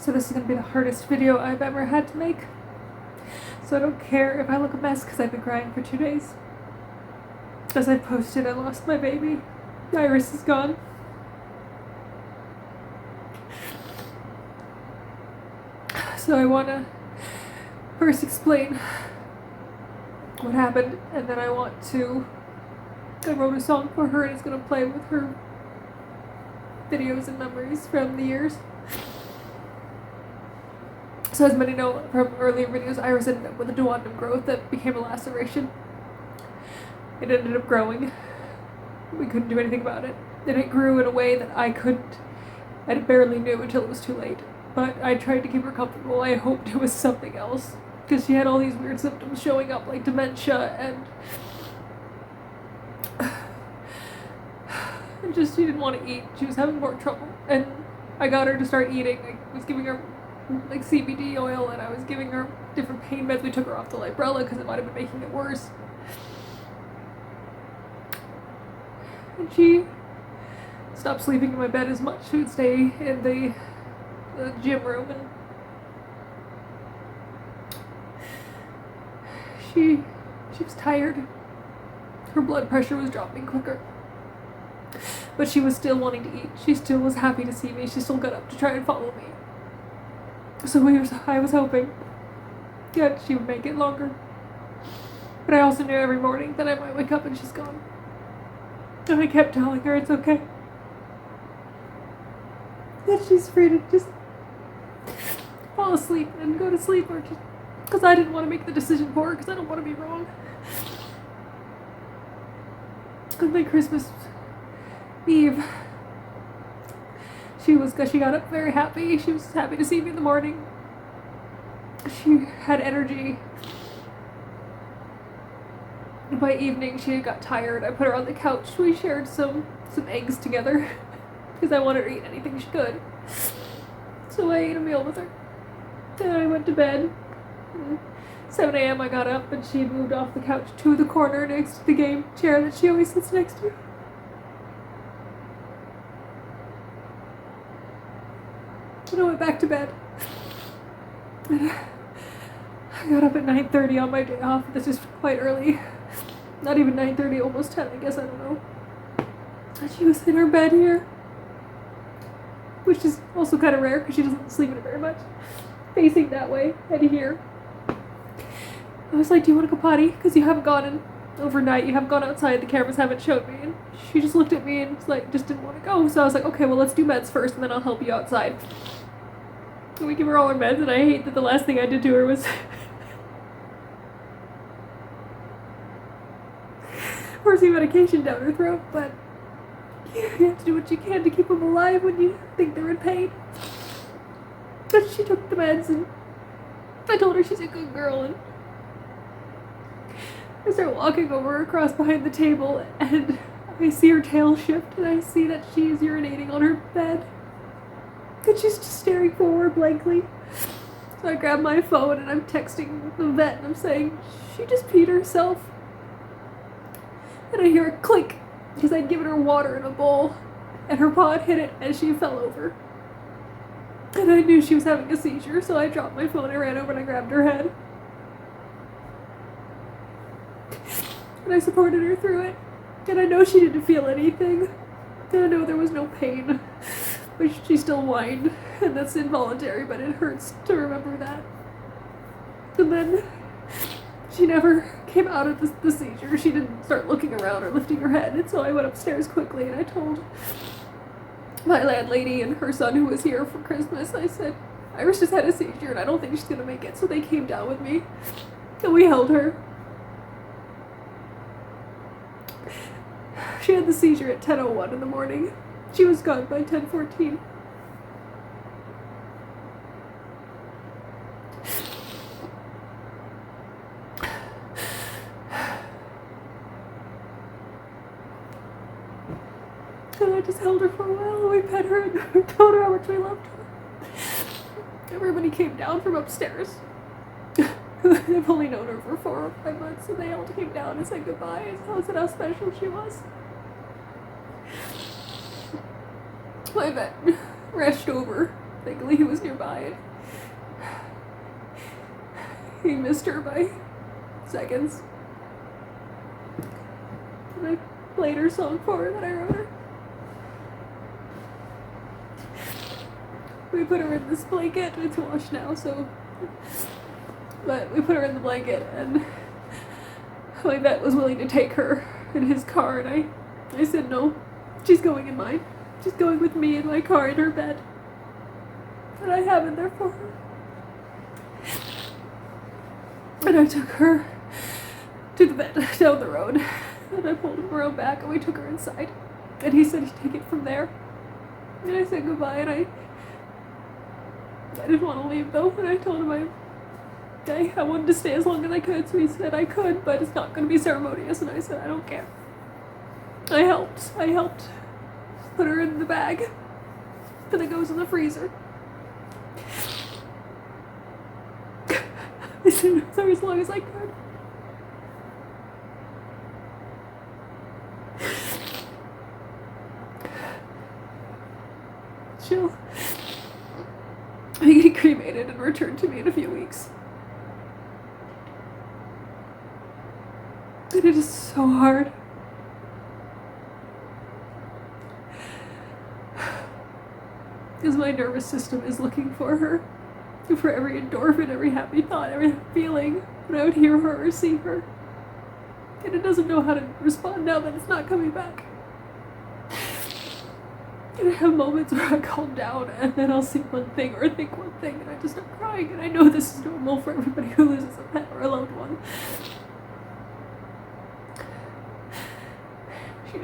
So this is going to be the hardest video I've ever had to make. So I don't care if I look a mess because I've been crying for 2 days. As I posted, I lost my baby. Iris is gone. So I want to first explain what happened, and then I wrote a song for her, and it's going to play with her videos and memories from the years. So as many know from earlier videos, Iris ended up with a duodenum growth that became a laceration. It ended up growing. We couldn't do anything about it. And it grew in a way that I barely knew until it was too late. But I tried to keep her comfortable. I hoped it was something else, because she had all these weird symptoms showing up, like dementia and just she didn't want to eat. She was having more trouble. And I got her to start eating. I was giving her like CBD oil, and I was giving her different pain meds. We took her off the Librela because it might have been making it worse. And she stopped sleeping in my bed as much. She would stay in the gym room, and she was tired. Her blood pressure was dropping quicker. But she was still wanting to eat. She still was happy to see me. She still got up to try and follow me. So I was hoping that she would make it longer. But I also knew every morning that I might wake up and she's gone. And I kept telling her it's okay. That she's free to just fall asleep and go to sleep, or just because I didn't want to make the decision for her, because I don't want to be wrong. And then Christmas Eve, she got up very happy. She was happy to see me in the morning. She had energy. By evening, she got tired. I put her on the couch. We shared some eggs together because I wanted her to eat anything she could. So I ate a meal with her. Then I went to bed. 7 a.m. I got up, and she had moved off the couch to the corner next to the game chair that she always sits next to. And I went back to bed. And I got up at 9:30 on my day off. This is quite early. Not even 9:30, almost 10, I guess, I don't know. And she was in her bed here, which is also kind of rare because she doesn't sleep in it very much. Facing that way, and here. I was like, do you want to go potty? Because you haven't gone in overnight, you haven't gone outside, the cameras haven't showed me. And she just looked at me and like just didn't want to go. So I was like, okay, well, let's do meds first, and then I'll help you outside. And we give her all her meds, and I hate that the last thing I did to her was forcing medication down her throat, but you have to do what you can to keep them alive when you think they're in pain. But she took the meds, and I told her she's a good girl, and I start walking over across behind the table, and I see her tail shift, and I see that she's urinating on her bed, and she's just staring forward blankly. So I grab my phone, and I'm texting the vet, and I'm saying, she just peed herself. And I hear a clink, because I'd given her water in a bowl, and her paw hit it as she fell over. And I knew she was having a seizure, so I dropped my phone, I ran over, and I grabbed her head. And I supported her through it. And I know she didn't feel anything. And I know there was no pain. But she still whined. And that's involuntary, but it hurts to remember that. And then she never came out of the seizure. She didn't start looking around or lifting her head. And so I went upstairs quickly, and I told my landlady and her son, who was here for Christmas, I said, Iris just had a seizure and I don't think she's gonna make it. So they came down with me, and we held her. She had the seizure at 10:01 in the morning. She was gone by 10:14. And I just held her for a while, and we pet her and told her how much we loved her. Everybody came down from upstairs. They've only known her for 4 or 5 months, and they all came down and said goodbye and said how special she was. My vet rushed over Thankfully he was nearby, and he missed her by seconds. And I played her song for her that I wrote her. We put her in this blanket. It's washed now, so... But we put her in the blanket, and my vet was willing to take her in his car, and I said, no, she's going in mine. She's going with me in my car in her bed. And I have it there for her. And I took her to the vet down the road, and I pulled him around back, and we took her inside. And he said he'd take it from there. And I said goodbye, and I didn't want to leave though, and I told him I wanted to stay as long as I could, so he said I could, but it's not going to be ceremonious, and I said I don't care. I helped put her in the bag, and it goes in the freezer. I said so as long as I could. She'll be cremated and returned to me in a few weeks. And it is so hard. Because my nervous system is looking for her. For every endorphin, every happy thought, every feeling. When I would hear her or see her. And it doesn't know how to respond now that it's not coming back. And I have moments where I calm down and then I'll see one thing or think one thing and I just start crying. And I know this is normal for everybody who loses a pet or a loved one. She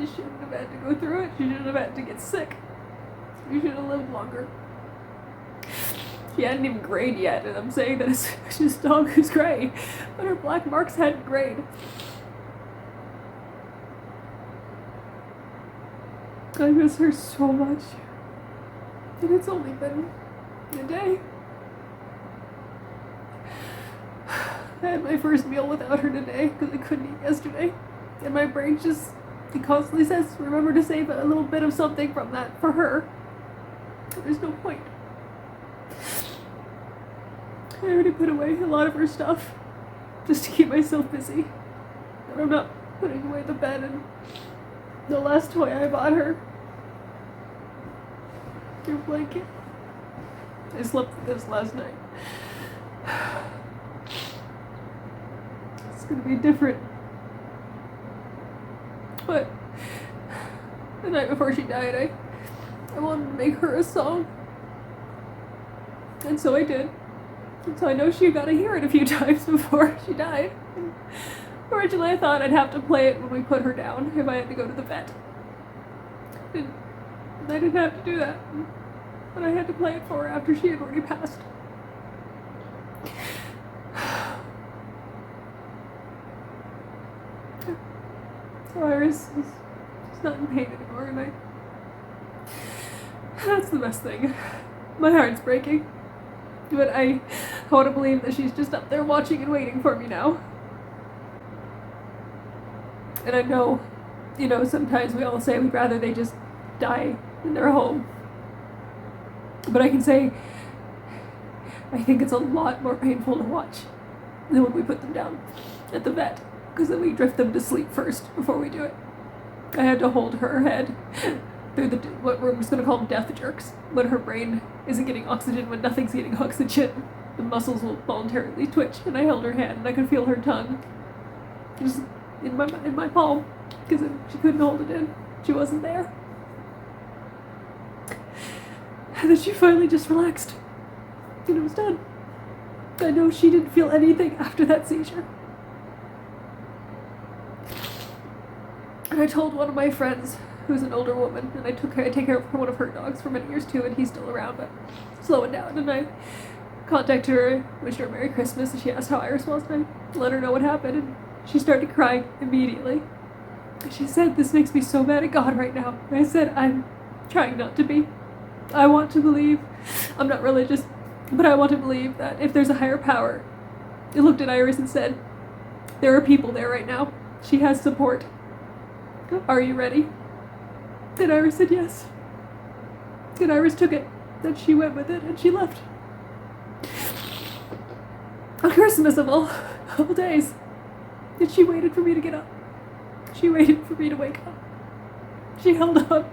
shouldn't have had to go through it. She shouldn't have had to get sick. She should have lived longer. She hadn't even grayed yet, and I'm saying that it's just dog who's gray, but her black marks hadn't grayed. I miss her so much. And it's only been a day. I had my first meal without her today because I couldn't eat yesterday. And my brain just, it constantly says, remember to save a little bit of something from that for her. But there's no point. I already put away a lot of her stuff just to keep myself busy. And I'm not putting away the bed and the last toy I bought her. Your blanket. I slept with this last night. It's gonna be different. But the night before she died, I wanted to make her a song. And so I did. And so I know she got to hear it a few times before she died. And originally I thought I'd have to play it when we put her down if I had to go to the vet. And I didn't have to do that. But I had to play it for her after she had already passed. So Iris is not in pain anymore, and that's the best thing. My heart's breaking. But I want to believe that she's just up there watching and waiting for me now. And I know, sometimes we all say we'd rather they just die in their home. But I can say, I think it's a lot more painful to watch than when we put them down at the vet. Because then we drift them to sleep first before we do it. I had to hold her head through what we're just going to call them death jerks. When her brain isn't getting oxygen, when nothing's getting oxygen, the muscles will voluntarily twitch. And I held her hand and I could feel her tongue just in my palm because she couldn't hold it in. She wasn't there. And then she finally just relaxed. And it was done. I know she didn't feel anything after that seizure. And I told one of my friends, who's an older woman, and I take care of one of her dogs for many years too, and he's still around, but slowing down. And I contacted her, wished her a Merry Christmas, and she asked how Iris was, and I let her know what happened, and she started crying immediately. And she said, "This makes me so mad at God right now." And I said, "I'm trying not to be. I want to believe, I'm not religious, but I want to believe that if there's a higher power." I looked at Iris and said, "There are people there right now. She has support. Are you ready?" And Iris said yes. And Iris took it, and she went with it, and she left. On Christmas of all days. And she waited for me to get up. She waited for me to wake up. She held on.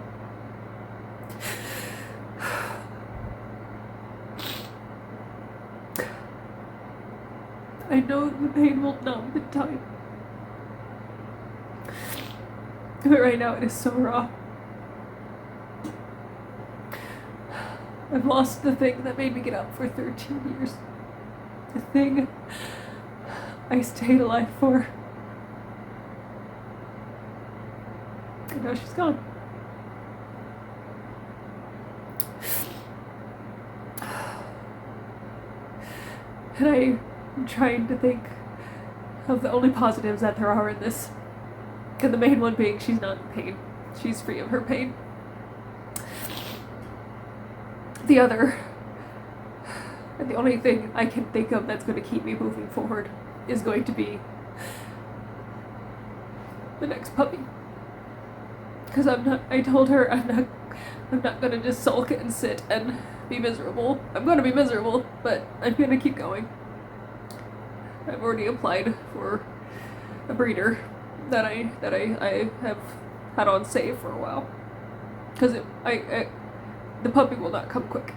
I know the pain will numb in time. But right now it is so raw. I've lost the thing that made me get up for 13 years. The thing I stayed alive for. And now she's gone. And I'm trying to think of the only positives that there are in this. And the main one being she's not in pain. She's free of her pain. The other, and the only thing I can think of that's going to keep me moving forward is going to be the next puppy. Because I told her I'm not going to just sulk and sit and be miserable. I'm going to be miserable, but I'm going to keep going. I've already applied for a breeder that I have had on save for a while. Because the puppy will not come quick.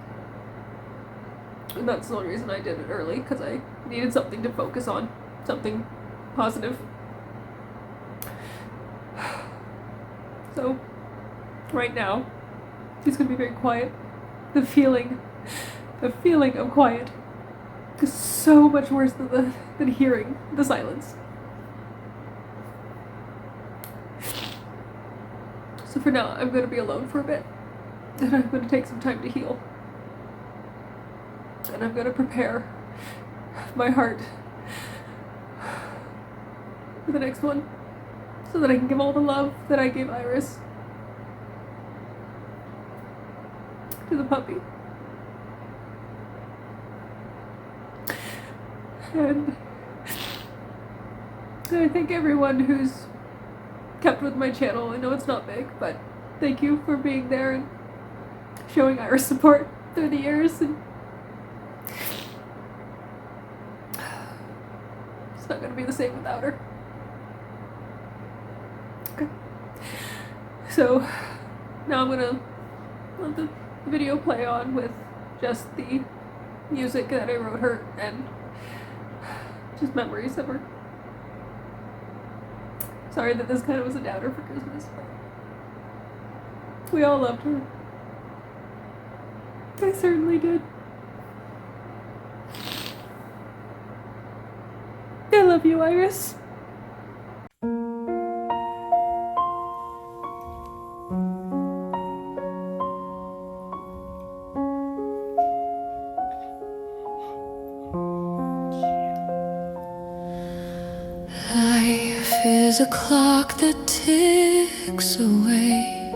And that's the only reason I did it early, because I needed something to focus on. Something positive. So, right now, he's going to be very quiet. The feeling of quiet is so much worse than hearing the silence. So for now, I'm going to be alone for a bit. And I'm going to take some time to heal. And I'm going to prepare my heart for the next one, so that I can give all the love that I gave Iris to the puppy. And I thank everyone who's kept with my channel. I know it's not big, but thank you for being there and showing Iris support through the years. And it's not going to be the same without her. Okay. So now I'm going to let the video play on with just the music that I wrote her and just memories of her. Sorry that this kind of was a downer for Christmas, but we all loved her. I certainly did. I love you, Iris. Life is a clock that ticks away.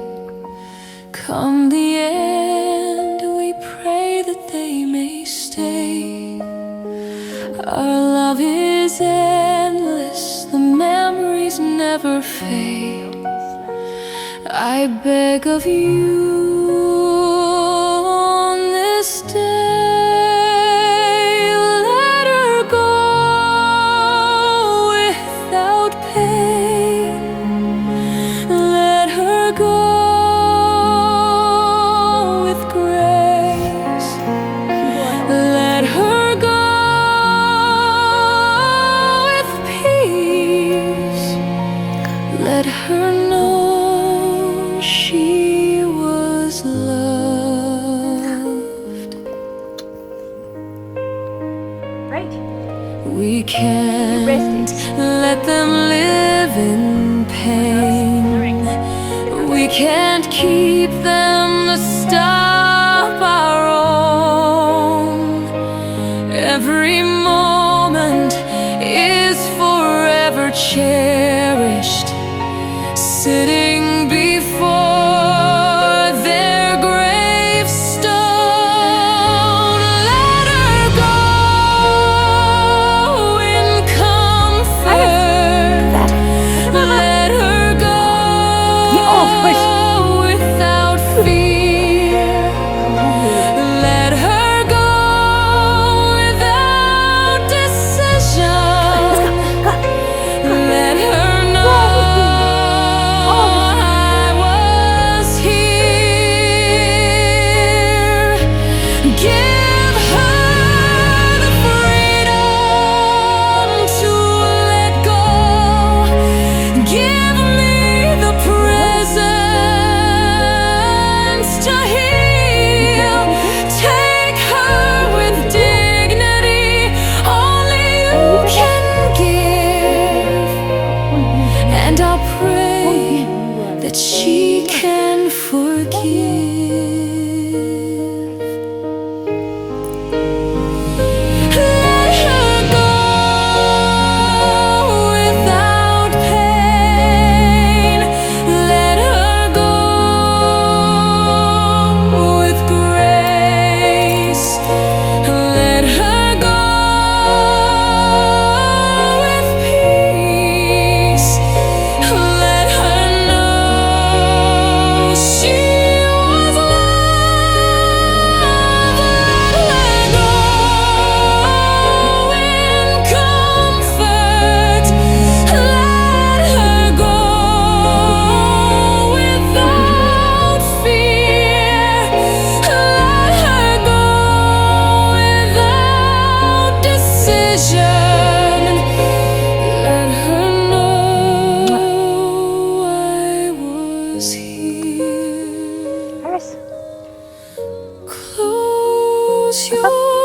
Come the end, we pray that they may stay. Our love is endless, the memories never fade. I beg of you on this day, let her go without pain. Let her go with grace. Let her go with peace. Let her know she was loved. Right. We can't let them live in pain. We can't keep them to stop our own. Every moment is forever cherished, sitting before their gravestone. Let her go in comfort. Let her go without fear. Close your